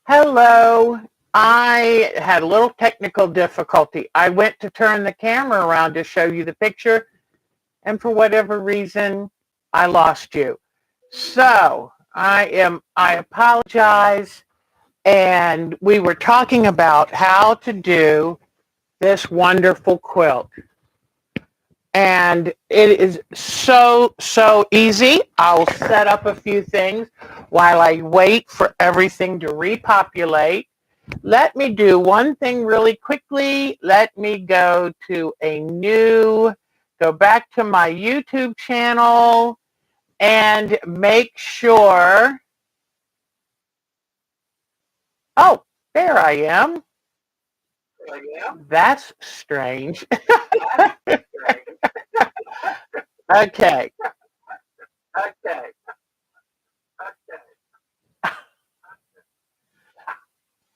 Hello. I had a little technical difficulty. I went to turn the camera around to show you the picture, and for whatever reason, I lost you. So I apologize. And we were talking about how to do this wonderful quilt. And it is so easy. I'll set up a few things while I wait for everything to repopulate. Let me do one thing really quickly. Let me go back to my YouTube channel and make sure. Oh, there I am. That's strange. Okay.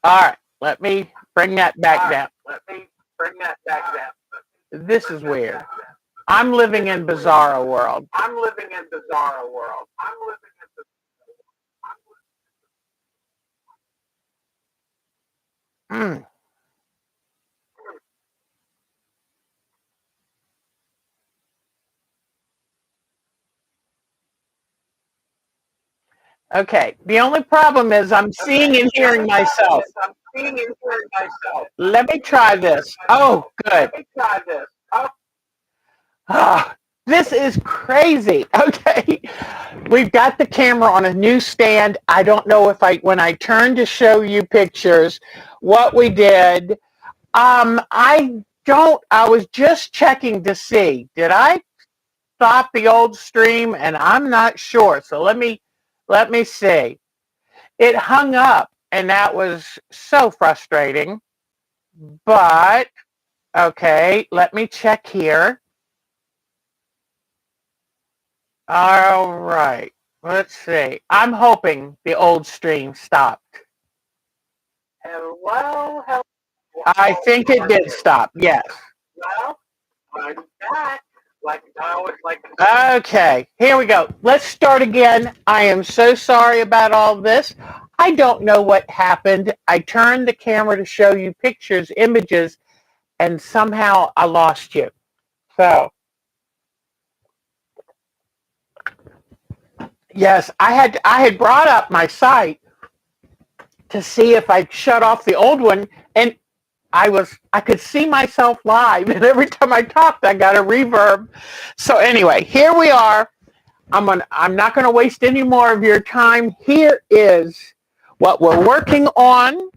All right. Let me bring that back down. This is weird. I'm living in bizarro world. Mm. Okay. The only problem is I'm seeing and hearing myself. Let me try this. Oh, good. Ah, this is crazy. Okay. We've got the camera on a new stand. I don't know if when I turned to show you pictures, what we did. I was just checking to see, did I stop the old stream? And I'm not sure. So let me see. It hung up and that was so frustrating. But okay, let me check here. All right. Let's see. I'm hoping the old stream stopped. Hello. I think it did stop. Yes. I'm back. Okay, here we go. Let's start again. I am so sorry about all this. I don't know what happened. I turned the camera to show you pictures, images, and somehow I lost you. So, yes, I had brought up my site to see if I'd shut off the old one, and I could see myself live, and every time I talked, I got a reverb. So anyway, here we are. I'm not going to waste any more of your time. Here is what we're working on.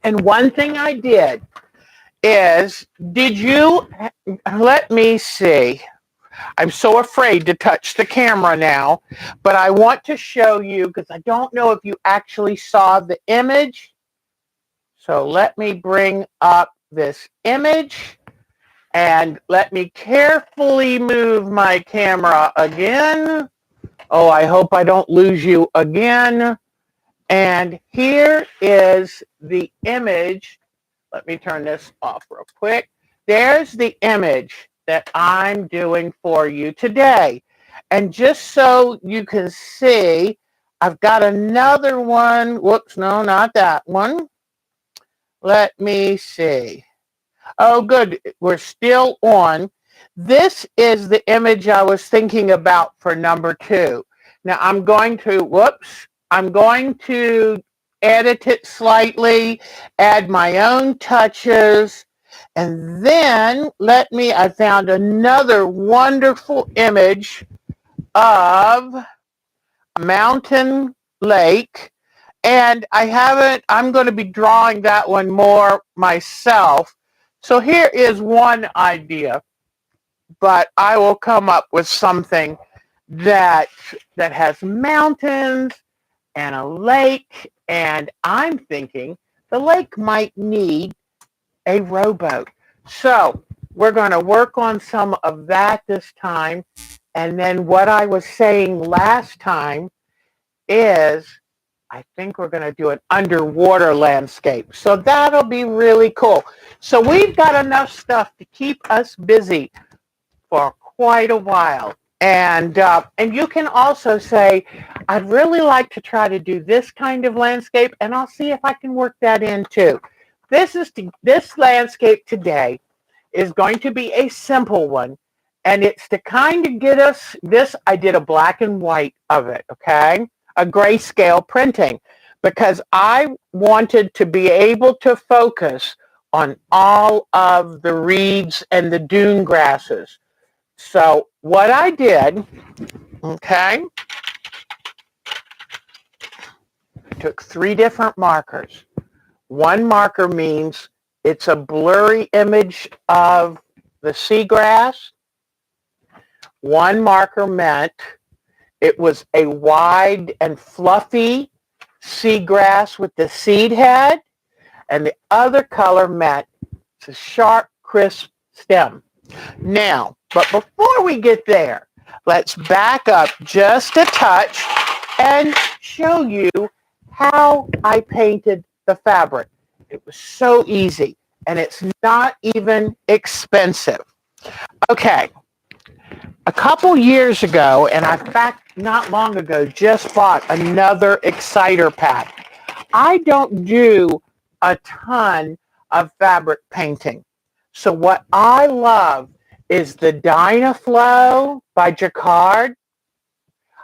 And one thing I did is, let me see. I'm so afraid to touch the camera now, but I want to show you because I don't know if you actually saw the image. So let me bring up this image and let me carefully move my camera again. Oh, I hope I don't lose you again. And here is the image. Let me turn this off real quick. There's the image that I'm doing for you today. And just so you can see, I've got another one. Whoops, no, not that one. Let me see. Oh, good. We're still on. This is the image I was thinking about for number 2. Now I'm going to edit it slightly, add my own touches, and then I found another wonderful image of a mountain lake. And I'm going to be drawing that one more myself. So here is one idea, but I will come up with something that has mountains and a lake, and I'm thinking the lake might need a rowboat. So we're going to work on some of that this time. And then what I was saying last time is I think we're going to do an underwater landscape. So that'll be really cool. So we've got enough stuff to keep us busy for quite a while. And you can also say, I'd really like to try to do this kind of landscape, and I'll see if I can work that in too. This landscape today is going to be a simple one, and it's to kind of get us this. I did a black and white of it, okay? A grayscale printing, because I wanted to be able to focus on all of the reeds and the dune grasses. So what I did, okay, took 3 different markers. One marker means it's a blurry image of the seagrass. One marker meant it was a wide and fluffy seagrass with the seed head. And the other color meant it's a sharp, crisp stem. Now, but before we get there, let's back up just a touch and show you how I painted the fabric. It was so easy, and it's not even expensive. Okay, a couple years ago, and in fact, not long ago, just bought another Exciter pack. I don't do a ton of fabric painting. So what I love is the Dynaflow by Jacquard.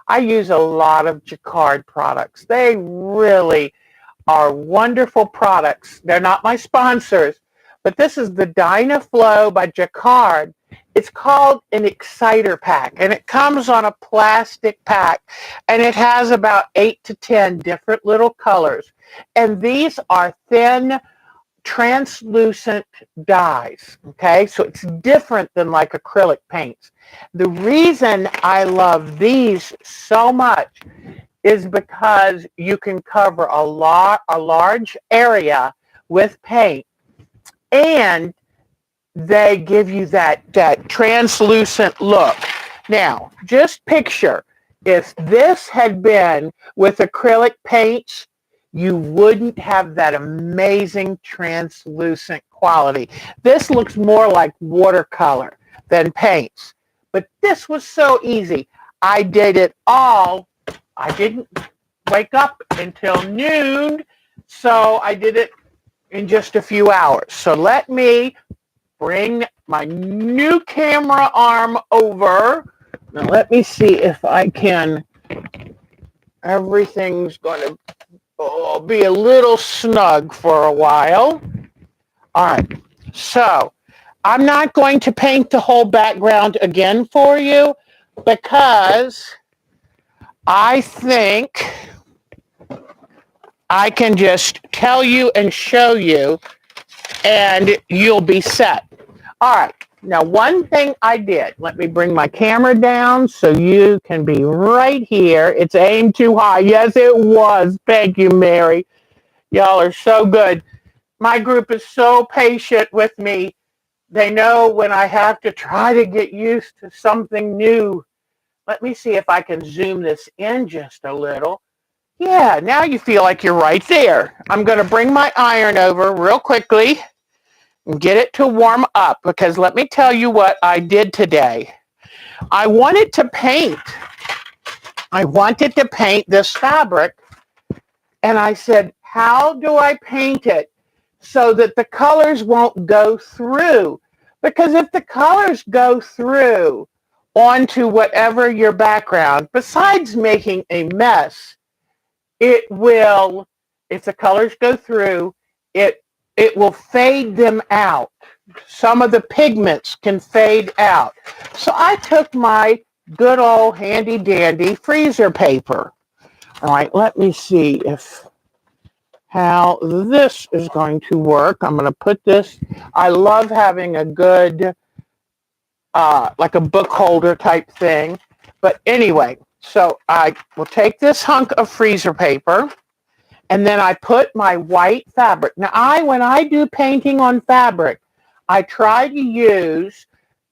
I use a lot of Jacquard products. They really are wonderful products. They're not my sponsors, but this is the Dynaflow by Jacquard. It's called an Exciter pack, and it comes on a plastic pack, and it has about 8 to 10 different little colors. And these are thin, translucent dyes, okay? So it's different than like acrylic paints. The reason I love these so much is because you can cover a large area with paint, and they give you that translucent look. Now, just picture if this had been with acrylic paints, you wouldn't have that amazing translucent quality. This looks more like watercolor than paints, but this was so easy. I did it all. I didn't wake up until noon, so I did it in just a few hours. So let me bring my new camera arm over. Now let me see if I can. Everything's going to be a little snug for a while. All right. So I'm not going to paint the whole background again for you, because I think I can just tell you and show you, and you'll be set. All right. Now, one thing I did, let me bring my camera down so you can be right here. It's aimed too high. Yes, it was. Thank you, Mary. Y'all are so good. My group is so patient with me. They know when I have to try to get used to something new. Let me see if I can zoom this in just a little. Yeah, now you feel like you're right there. I'm going to bring my iron over real quickly and get it to warm up, because let me tell you what I did today. I wanted to paint this fabric, and I said, how do I paint it so that the colors won't go through? Because if the colors go through onto whatever your background, besides making a mess, it will, if the colors go through, it will fade them out. Some of the pigments can fade out. So I took my good old handy dandy freezer paper. All right, let me see how this is going to work. I'm going to put this, I love having a good, like a book holder type thing. But anyway, so I will take this hunk of freezer paper, and then I put my white fabric. Now, when I do painting on fabric, I try to use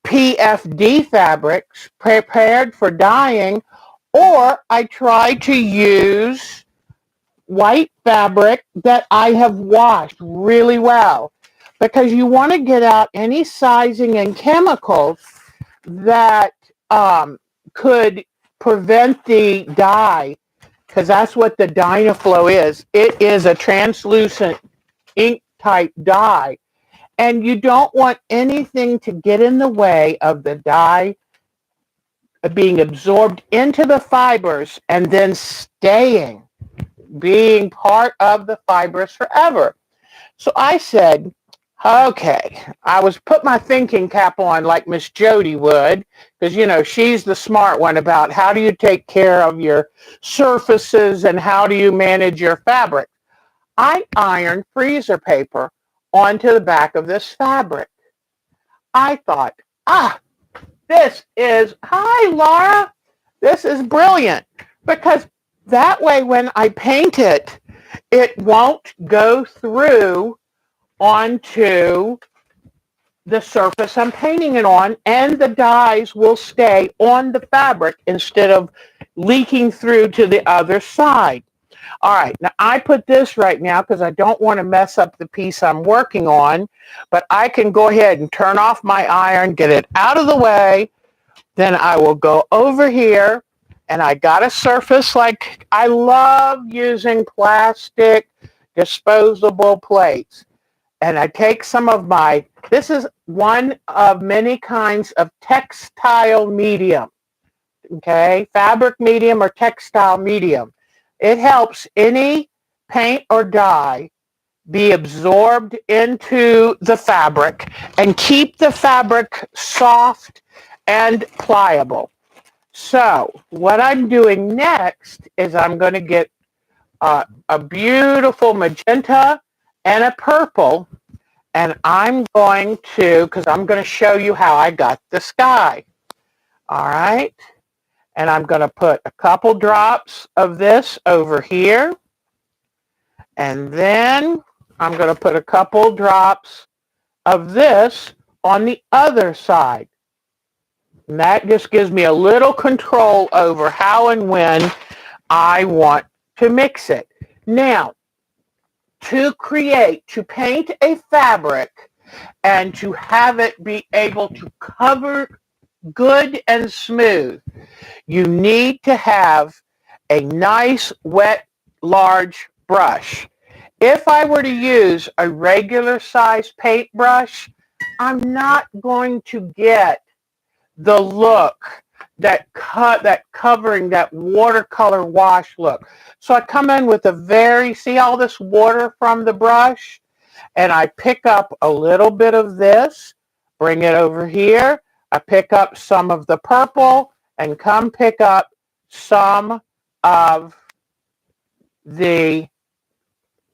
PFD fabrics prepared for dyeing, or I try to use white fabric that I have washed really well, because you want to get out any sizing and chemicals that could prevent the dye, because that's what the Dynaflow is. It is a translucent ink type dye, and you don't want anything to get in the way of the dye being absorbed into the fibers and then staying, being part of the fibers forever. So I said, okay, I was put my thinking cap on like Miss Jody would, because, you know, she's the smart one about how do you take care of your surfaces and how do you manage your fabric. I ironed freezer paper onto the back of this fabric. I thought, hi, Laura, this is brilliant, because that way when I paint it, it won't go through onto the surface I'm painting it on, and the dyes will stay on the fabric instead of leaking through to the other side. All right, now I put this right now because I don't want to mess up the piece I'm working on, but I can go ahead and turn off my iron, get it out of the way. Then I will go over here, and I got a surface, like I love using plastic disposable plates. And I take some of this is one of many kinds of textile medium, okay? Fabric medium or textile medium. It helps any paint or dye be absorbed into the fabric and keep the fabric soft and pliable. So what I'm doing next is I'm going to get a beautiful magenta and a purple, and I'm going to, because I'm going to show you how I got the sky. All right, and I'm going to put a couple drops of this over here, and then I'm going to put a couple drops of this on the other side. And that just gives me a little control over how and when I want to mix it. Now, to paint a fabric and to have it be able to cover good and smooth, you need to have a nice, wet, large brush. If I were to use a regular size paintbrush, I'm not going to get the look, that covering, that watercolor wash look. So I come in with see all this water from the brush, and I pick up a little bit of this, bring it over here. I pick up some of the purple and come pick up some of the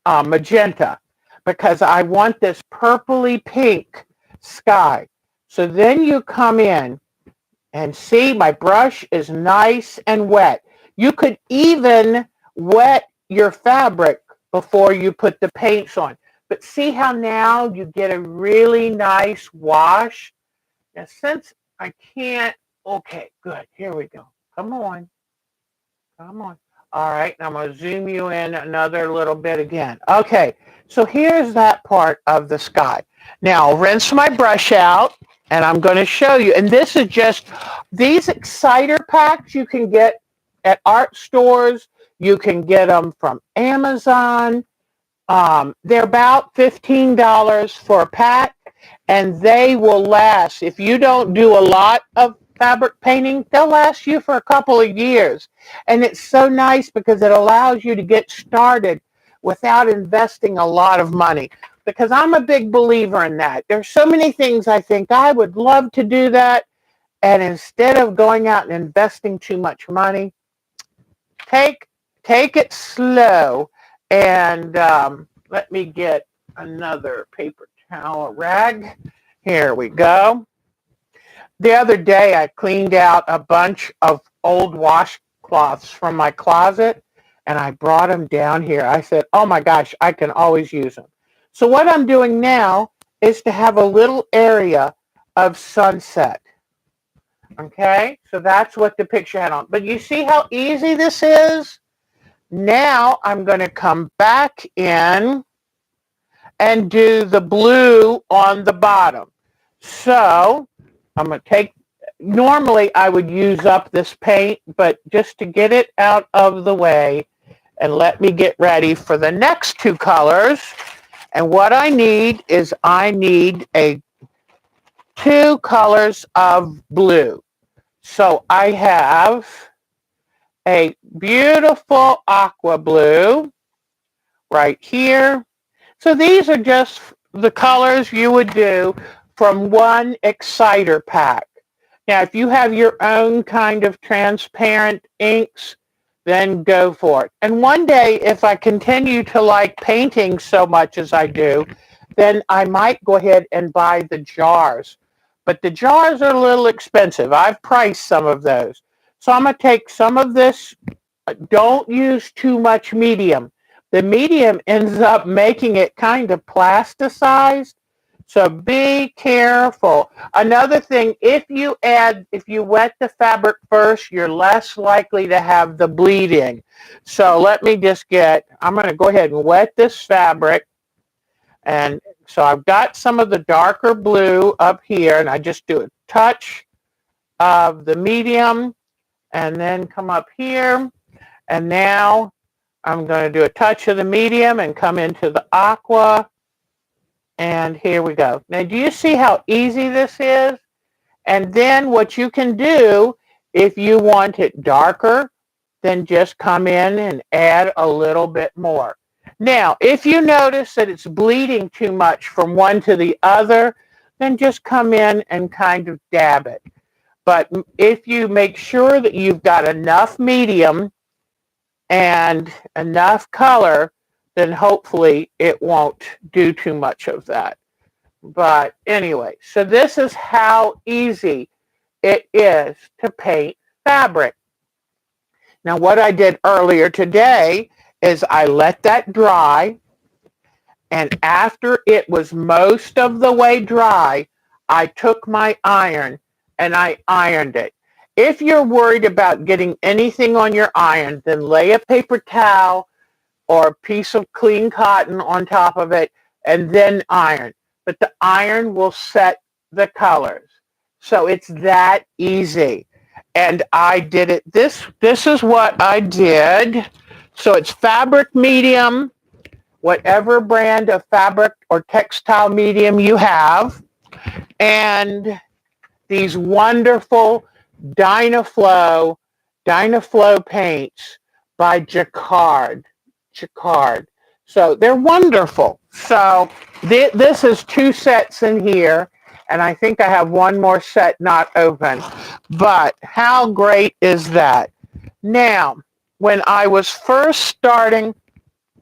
magenta, because I want this purpley pink sky. So then you come in and see my brush is nice and wet. You could even wet your fabric before you put the paints on. But see how now you get a really nice wash? Now since I can't, okay, good, here we go. Come on. All right, now I'm going to zoom you in another little bit again. Okay, so here's that part of the sky. Now I'll rinse my brush out, and I'm going to show you. And this is just, these exciter packs you can get at art stores. You can get them from Amazon. They're about $15 for a pack, and they will last. If you don't do a lot of fabric painting, they'll last you for a couple of years. And it's so nice because it allows you to get started without investing a lot of money. Because I'm a big believer in that. There's so many things I think I would love to do that, and instead of going out and investing too much money, take it slow. And let me get another paper towel rag. Here we go. The other day I cleaned out a bunch of old washcloths from my closet, and I brought them down here. I said, oh my gosh, I can always use them. So what I'm doing now is to have a little area of sunset. Okay, so that's what the picture had on. But you see how easy this is? Now I'm going to come back in and do the blue on the bottom. So I'm going to take normally I would use up this paint, but just to get it out of the way, and let me get ready for the next two colors. And what I need is two colors of blue. So I have a beautiful aqua blue right here. So these are just the colors you would do from one exciter pack. Now, if you have your own kind of transparent inks, then go for it. And one day, if I continue to like painting so much as I do, then I might go ahead and buy the jars. But the jars are a little expensive. I've priced some of those. So I'm going to take some of this. Don't use too much medium. The medium ends up making it kind of plasticized. So be careful. Another thing, if you wet the fabric first, you're less likely to have the bleeding. So let me just I'm going to go ahead and wet this fabric. And so I've got some of the darker blue up here, and I just do a touch of the medium and then come up here. And now I'm going to do a touch of the medium and come into the aqua. And here we go. Now, do you see how easy this is? And then what you can do, if you want it darker, then just come in and add a little bit more. Now, if you notice that it's bleeding too much from one to the other, then just come in and kind of dab it. But if you make sure that you've got enough medium and enough color, then hopefully it won't do too much of that. But anyway, so this is how easy it is to paint fabric. Now, what I did earlier today is I let that dry, and after it was most of the way dry, I took my iron and I ironed it. If you're worried about getting anything on your iron, then lay a paper towel or a piece of clean cotton on top of it and then iron. But the iron will set the colors. So it's that easy. And I did it. This is what I did. So it's fabric medium, whatever brand of fabric or textile medium you have. And these wonderful Dynaflow paints by Jacquard. So they're wonderful. So this is two sets in here, and I think I have one more set not open. But how great is that? Now, when I was first starting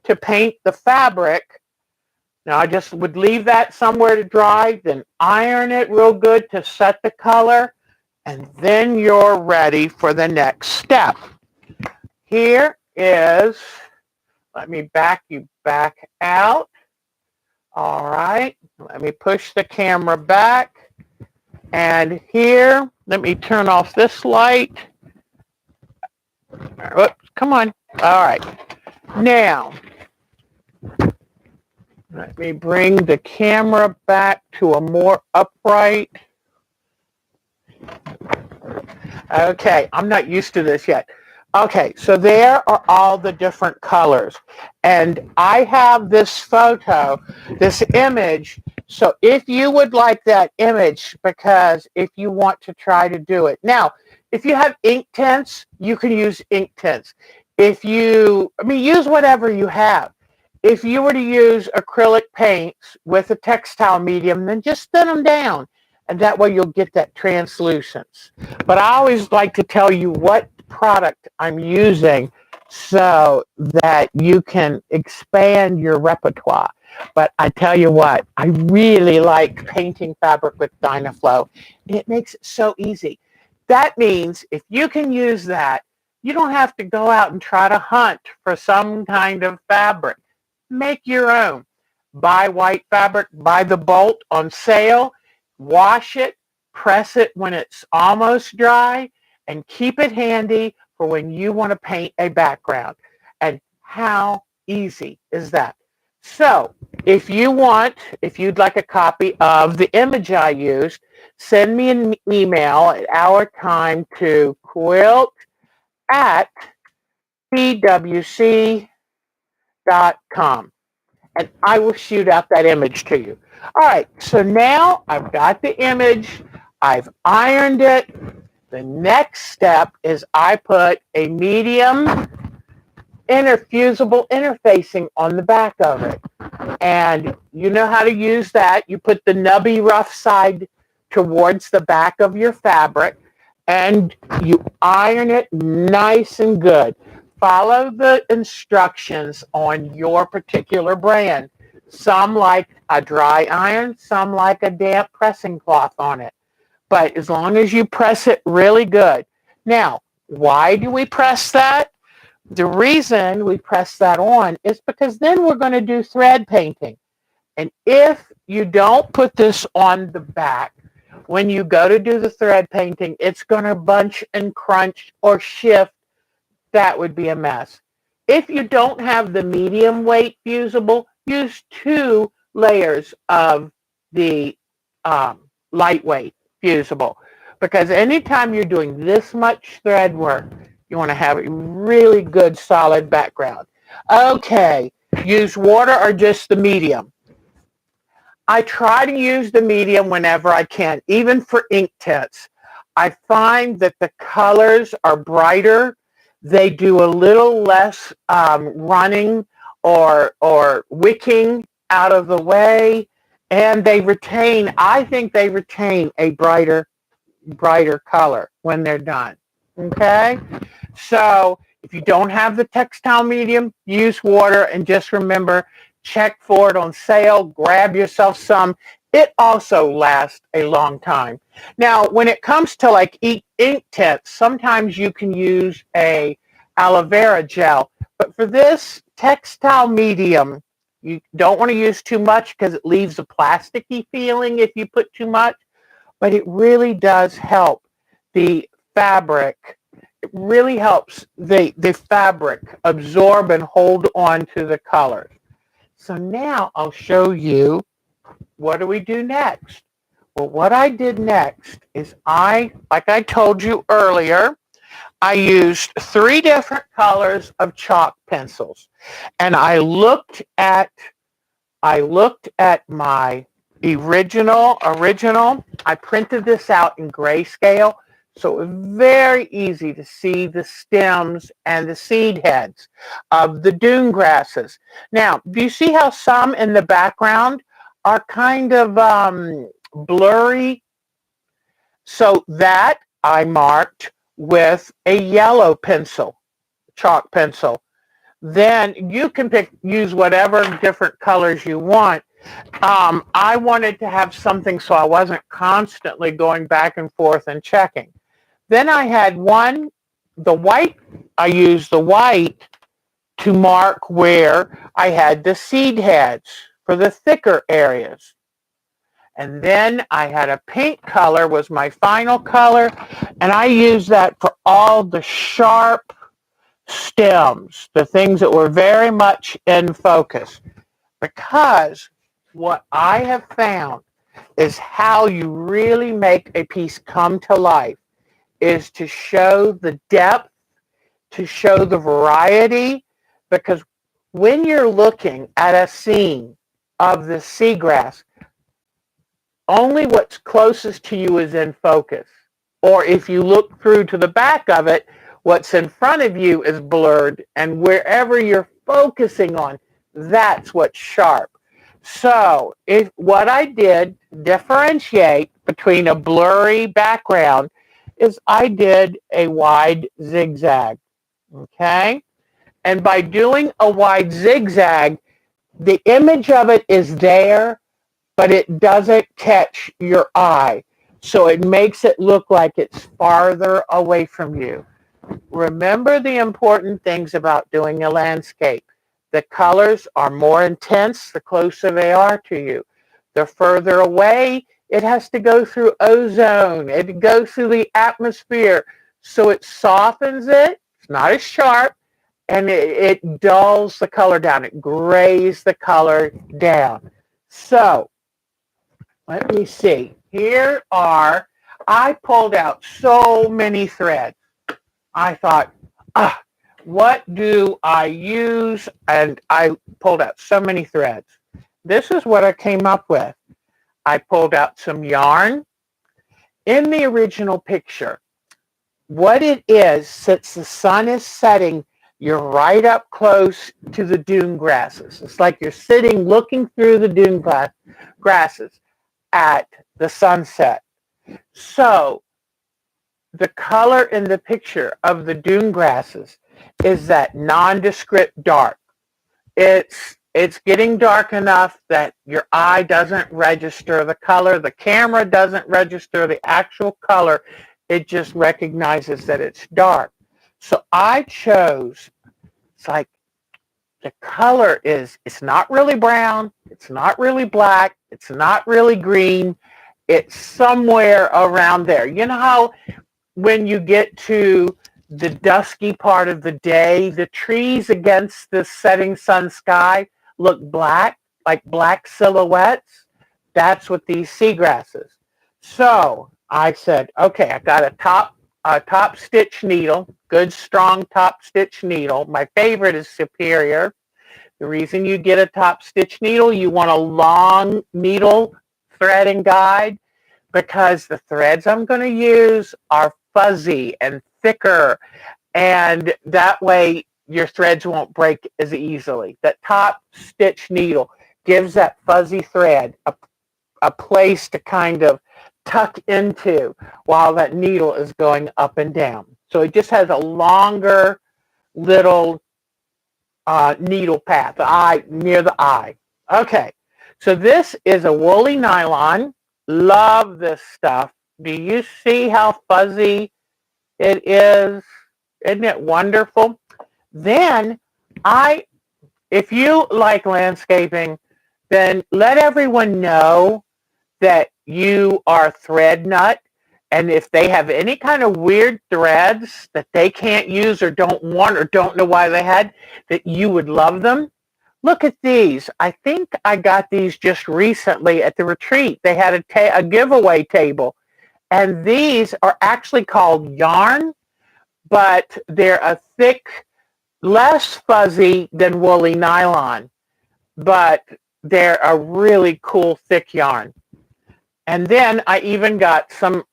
to paint the fabric, now I just would leave that somewhere to dry, then iron it real good to set the color, and then you're ready for the next step. Here is, let me back you back out. All right, let me push the camera back. And here, let me turn off this light. Whoops, come on. All right. Now, let me bring the camera back to a more upright. Okay, I'm not used to this yet. Okay, so there are all the different colors. And I have this photo, this image. So if you would like that image, because if you want to try to do it. Now, if you have ink tints, you can use ink tints. Use whatever you have. If you were to use acrylic paints with a textile medium, then just thin them down. And that way you'll get that translucence. But I always like to tell you what product I'm using so that you can expand your repertoire. But I tell you what, I really like painting fabric with Dynaflow. It makes it so easy. That means if you can use that, you don't have to go out and try to hunt for some kind of fabric. Make your own. Buy white fabric, buy the bolt on sale, wash it, press it when it's almost dry, and keep it handy for when you want to paint a background. And how easy is that? So if you'd like a copy of the image I used, send me an email at our time to quilt@pwc.com, and I will shoot out that image to you. All right, so now I've got the image. I've ironed it. The next step is I put a medium interfusible interfacing on the back of it. And you know how to use that. You put the nubby rough side towards the back of your fabric and you iron it nice and good. Follow the instructions on your particular brand. Some like a dry iron, some like a damp pressing cloth on it. But as long as you press it really good. Now, why do we press that? The reason we press that on is because then we're going to do thread painting. And if you don't put this on the back, when you go to do the thread painting, it's going to bunch and crunch or shift. That would be a mess. If you don't have the medium weight fusible, use 2 layers of the lightweight fusible. Because anytime you're doing this much thread work, you want to have a really good solid background. Okay, use water or just the medium. I try to use the medium whenever I can, even for ink tints. I find that the colors are brighter. They do a little less running or wicking out of the way, and I think they retain a brighter color when they're done. Okay? So if you don't have the textile medium, use water, and just remember, check for it on sale, grab yourself some. It also lasts a long time. Now, when it comes to like ink tints, sometimes you can use a aloe vera gel, but for this textile medium, you don't want to use too much because it leaves a plasticky feeling if you put too much, but it really does help the fabric. It really helps the fabric absorb and hold on to the colors. So now I'll show you, what do we do next? Well, what I did next is like I told you earlier, I used 3 different colors of chalk pencils. And I looked at my original. I printed this out in grayscale, so it was very easy to see the stems and the seed heads of the dune grasses. Now, do you see how some in the background are kind of blurry? So that I marked with a yellow pencil, chalk pencil. Then you can use whatever different colors you want. I wanted to have something so I wasn't constantly going back and forth and checking. Then I had the white, I used the white to mark where I had the seed heads for the thicker areas. And then I had a pink color was my final color, and I used that for all the sharp stems, the things that were very much in focus. Because what I have found is how you really make a piece come to life is to show the depth, to show the variety, because when you're looking at a scene of the seagrass, only what's closest to you is in focus. Or if you look through to the back of it, what's in front of you is blurred, and wherever you're focusing on, that's what's sharp. So what I did differentiate between a blurry background is I did a wide zigzag. Okay? And by doing a wide zigzag, the image of it is there, but it doesn't catch your eye. So it makes it look like it's farther away from you. Remember the important things about doing a landscape. The colors are more intense the closer they are to you. The further away, it has to go through ozone. It goes through the atmosphere. So it softens it. It's not as sharp. and it dulls the color down. It grays the color down. So let me see. I pulled out so many threads. I thought, what do I use? And I pulled out so many threads. This is what I came up with. I pulled out some yarn. In the original picture, what it is, since the sun is setting, you're right up close to the dune grasses. It's like you're sitting looking through the dune grasses at the sunset. So the color in the picture of the dune grasses is that nondescript dark. It's getting dark enough that your eye doesn't register the color. The camera doesn't register the actual color. It just recognizes that it's dark. So I chose, it's like the color it's not really brown. It's not really black. It's not really green. It's somewhere around there. You know how when you get to the dusky part of the day, the trees against the setting sun sky look black, like black silhouettes? That's what these seagrasses. So I said, okay, I got a top stitch needle, good strong top stitch needle. My favorite is Superior. The reason you get a top stitch needle, you want a long needle threading guide, because the threads I'm going to use are fuzzy and thicker, and that way your threads won't break as easily. That top stitch needle gives that fuzzy thread a place to kind of tuck into while that needle is going up and down. So it just has a longer little needle path, near the eye. Okay, so this is a woolly nylon. Love this stuff. Do you see how fuzzy it is? Isn't it wonderful? Then if you like landscaping, then let everyone know that you are a thread nut. And if they have any kind of weird threads that they can't use or don't want or don't know why they had, that you would love them. Look at these. I think I got these just recently at the retreat. They had a giveaway table. And these are actually called yarn, but they're a thick, less fuzzy than woolly nylon. But they're a really cool, thick yarn. And then I even got some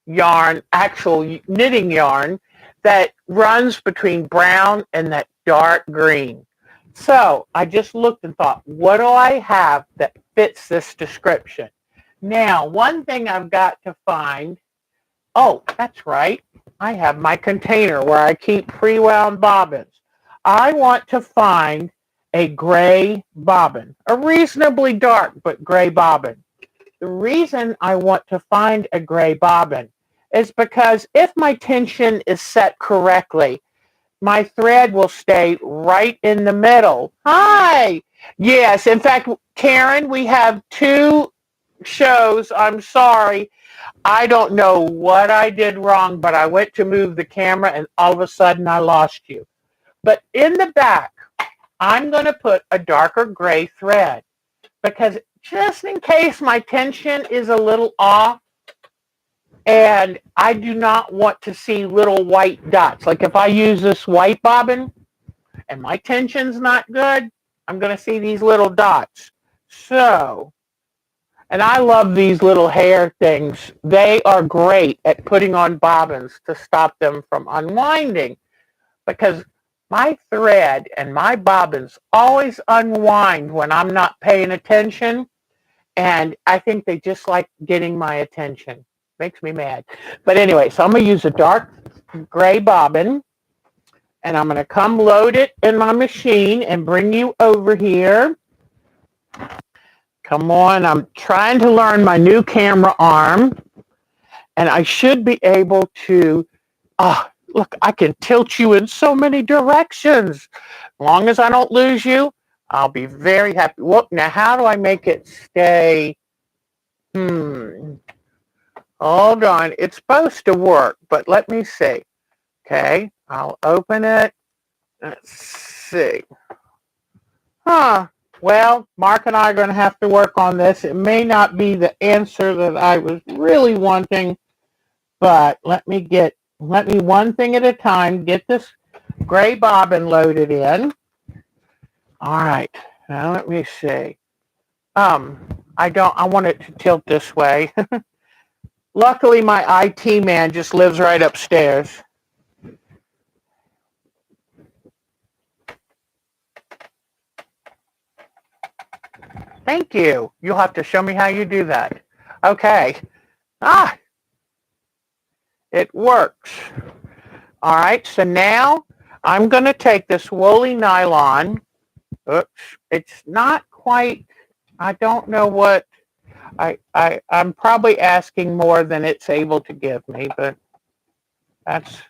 yarn, actual knitting yarn, that runs between brown and that dark green. So I just looked and thought, what do I have that fits this description? Now, one thing I've got to find, oh, that's right, I have my container where I keep pre-wound bobbins. I want to find a gray bobbin, a reasonably dark but gray bobbin. The reason I want to find a gray bobbin is because if my tension is set correctly, my thread will stay right in the middle. Hi! Yes, in fact, Karen, we have 2 shows. I'm sorry. I don't know what I did wrong, but I went to move the camera and all of a sudden I lost you. But in the back, I'm going to put a darker gray thread, because just in case my tension is a little off, and I do not want to see little white dots. Like if I use this white bobbin and my tension's not good, I'm going to see these little dots. So, and I love these little hair things. They are great at putting on bobbins to stop them from unwinding, because my thread and my bobbins always unwind when I'm not paying attention, and I think they just like getting my attention. Makes me mad. But anyway, so I'm going to use a dark gray bobbin, and I'm going to come load it in my machine and bring you over here. Come on, I'm trying to learn my new camera arm, and I should be able to, look, I can tilt you in so many directions. As long as I don't lose you, I'll be very happy. Well, now how do I make it stay? Hold on. It's supposed to work, but let me see. Okay, I'll open it. Let's see. Huh. Well, Mark and I are going to have to work on this. It may not be the answer that I was really wanting, but let me one thing at a time, get this gray bobbin loaded in. All right. Now let me see. I want it to tilt this way. Luckily, my IT man just lives right upstairs. Thank you. You'll have to show me how you do that. Okay. It works. All right, so now I'm going to take this woolly nylon. Oops, it's not quite, I don't know what, I'm probably asking more than it's able to give me, but that's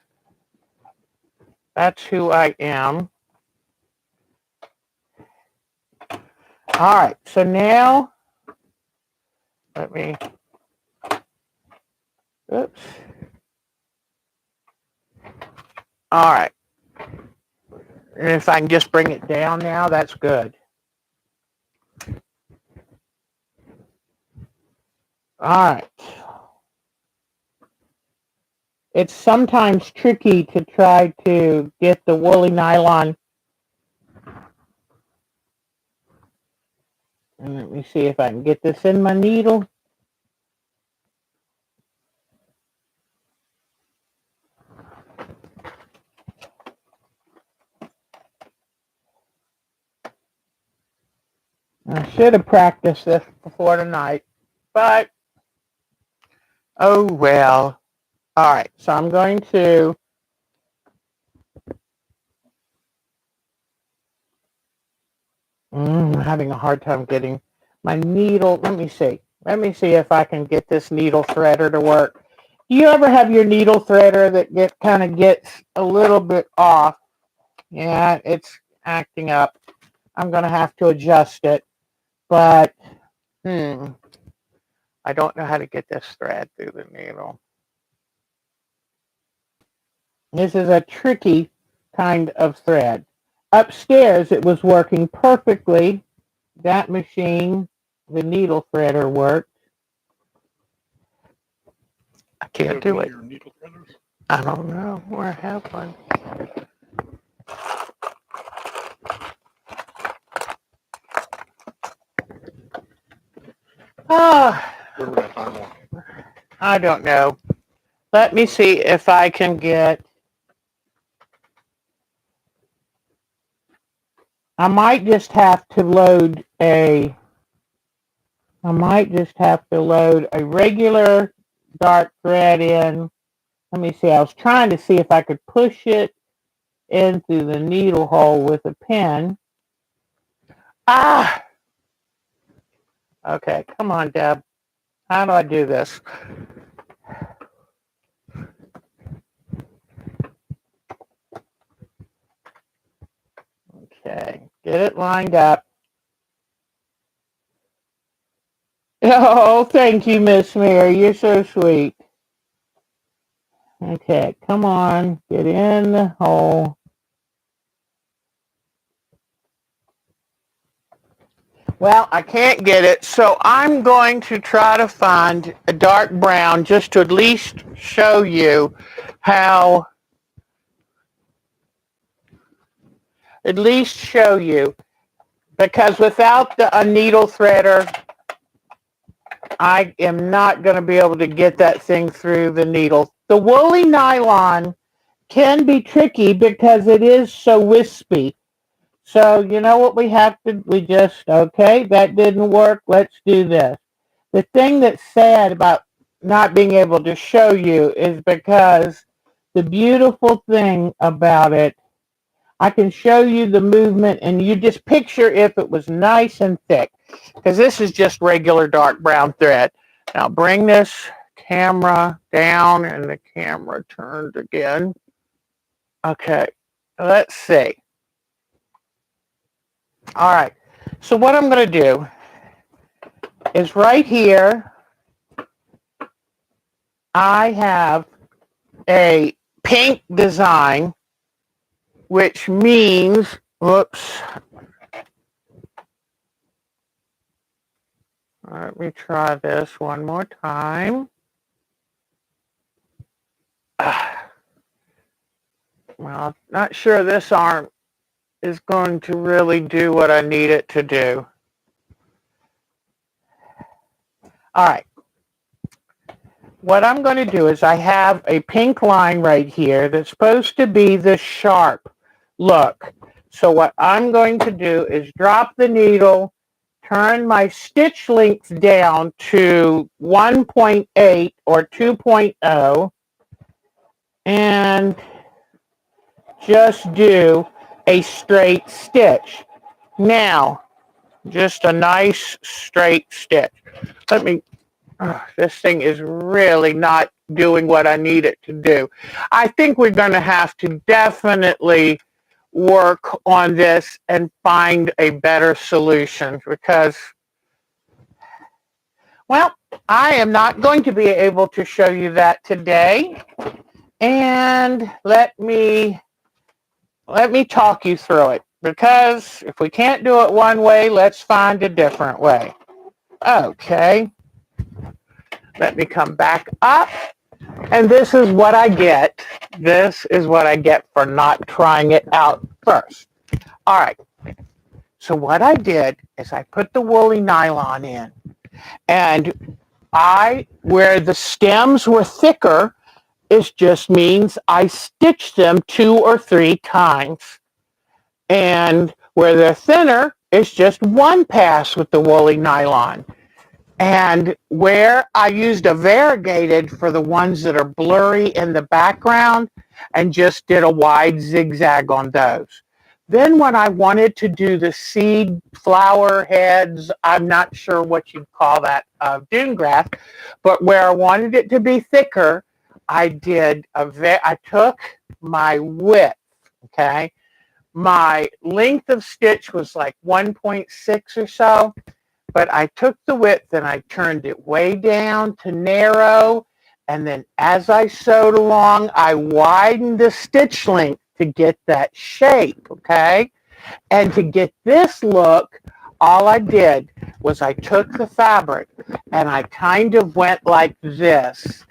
who I am. All right, so now, let me, oops. All right. And if I can just bring it down now, that's good. All right. It's sometimes tricky to try to get the woolly nylon. And let me see if I can get this in my needle. I should have practiced this before tonight, but oh well. All right, so I'm going to I'm having a hard time getting my needle. Let me see. Let me see if I can get this needle threader to work. Do you ever have your needle threader that kind of gets a little bit off? Yeah, it's acting up. I'm going to have to adjust it, but I don't know how to get this thread through the needle. This is a tricky kind of thread. Upstairs, it was working perfectly. That machine, the needle threader worked. I can't do it. I don't know where I have one. I don't know. Let me see if I can get. I might just have to load a regular dark thread in. Let me see. I was trying to see if I could push it in through the needle hole with a pen. Okay, come on, Deb. How do I do this? Okay, get it lined up. Oh, thank you, Miss Mary. You're so sweet. Okay, come on, get in the hole. Well, I can't get it, so I'm going to try to find a dark brown just to at least show you how, because without a needle threader, I am not going to be able to get that thing through the needle. The woolly nylon can be tricky because it is so wispy. So you know what okay, that didn't work. Let's do this. The thing that's sad about not being able to show you is because the beautiful thing about it, I can show you the movement and you just picture if it was nice and thick, because this is just regular dark brown thread. Now bring this camera down and the camera turned again. Okay, let's see. All right, so what I'm going to do is right here, I have a pink design which means, whoops, let me try this one more time. Well, not sure this arm is going to really do what I need it to do. All right. What I'm going to do is I have a pink line right here that's supposed to be the sharp look. So what I'm going to do is drop the needle, turn my stitch length down to 1.8 or 2.0, and just do a straight stitch. Now, just a nice straight stitch. Let me, this thing is really not doing what I need it to do. I think we're going to have to definitely work on this and find a better solution because, well, I am not going to be able to show you that today. And let me talk you through it, because if we can't do it one way, let's find a different way. Okay, let me come back up, and this is what I get. This is what I get for not trying it out first. All right, so what I did is I put the woolly nylon in, and where the stems were thicker, it just means I stitched them 2 or 3 times. And where they're thinner, it's just one pass with the woolly nylon. And where I used a variegated for the ones that are blurry in the background and just did a wide zigzag on those. Then when I wanted to do the seed flower heads, I'm not sure what you'd call that, dune grass, but where I wanted it to be thicker, I took my width, okay? My length of stitch was like 1.6 or so, but I took the width and I turned it way down to narrow, and then as I sewed along, I widened the stitch length to get that shape, okay? And to get this look, all I did was I took the fabric and I kind of went like this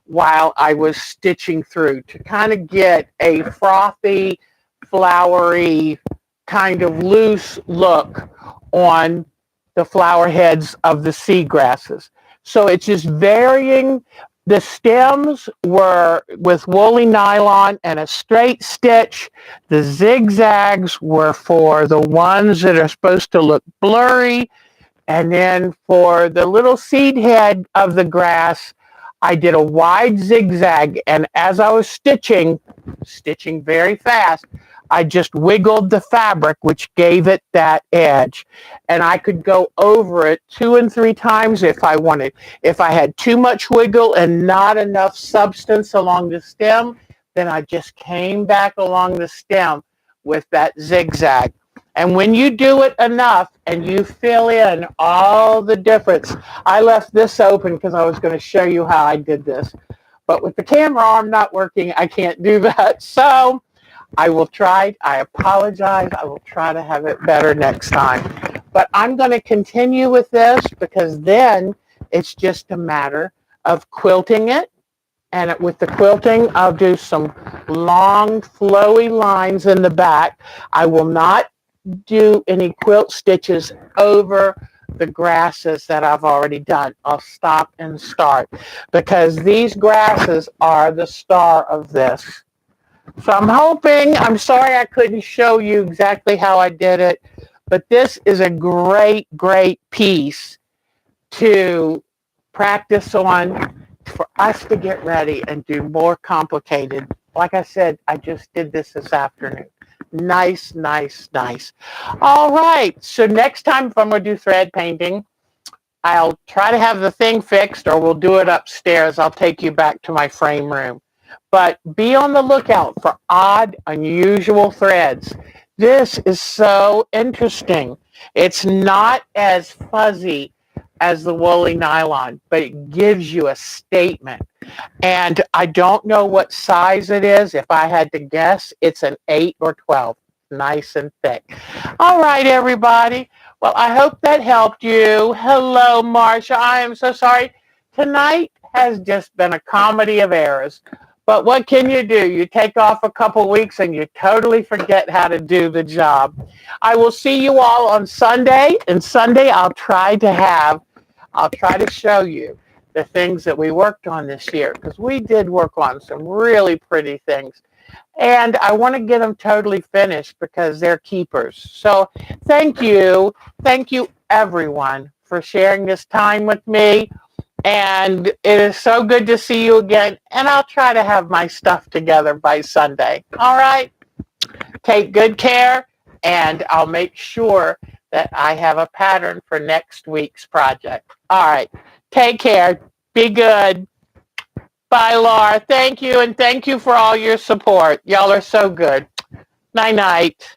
while I was stitching through to kind of get a frothy, flowery, kind of loose look on the flower heads of the seagrasses. So it's just varying. The stems were with woolly nylon and a straight stitch. The zigzags were for the ones that are supposed to look blurry. And then for the little seed head of the grass, I did a wide zigzag. And as I was stitching very fast, I just wiggled the fabric, which gave it that edge. And I could go over it 2 and 3 times if I wanted. If I had too much wiggle and not enough substance along the stem, then I just came back along the stem with that zigzag. And when you do it enough and you fill in all the difference, I left this open because I was going to show you how I did this. But with the camera arm not working, I can't do that. So I will try. I apologize. I will try to have it better next time. But I'm going to continue with this because then it's just a matter of quilting it. And with the quilting, I'll do some long, flowy lines in the back. I will not do any quilt stitches over the grasses that I've already done. I'll stop and start because these grasses are the star of this. So I'm sorry I couldn't show you exactly how I did it, but this is a great, great piece to practice on for us to get ready and do more complicated. Like I said, I just did this afternoon. Nice, nice, nice. All right, so next time if I'm going to do thread painting, I'll try to have the thing fixed, or we'll do it upstairs. I'll take you back to my frame room. But be on the lookout for odd, unusual threads. This is so interesting. It's not as fuzzy as the woolly nylon, but it gives you a statement. And I don't know what size it is. If I had to guess, it's an 8 or 12. Nice and thick. All right, everybody. Well, I hope that helped you. Hello, Marsha. I am so sorry. Tonight has just been a comedy of errors. But what can you do? You take off a couple weeks and you totally forget how to do the job. I will see you all on Sunday. And Sunday I'll try to show you the things that we worked on this year, because we did work on some really pretty things. And I want to get them totally finished because they're keepers. So thank you. Thank you, everyone, for sharing this time with me. And it is so good to see you again. And I'll try to have my stuff together by Sunday. All right? Take good care. And I'll make sure that I have a pattern for next week's project. All right. Take care. Be good. Bye, Laura. Thank you. And thank you for all your support. Y'all are so good. Night-night.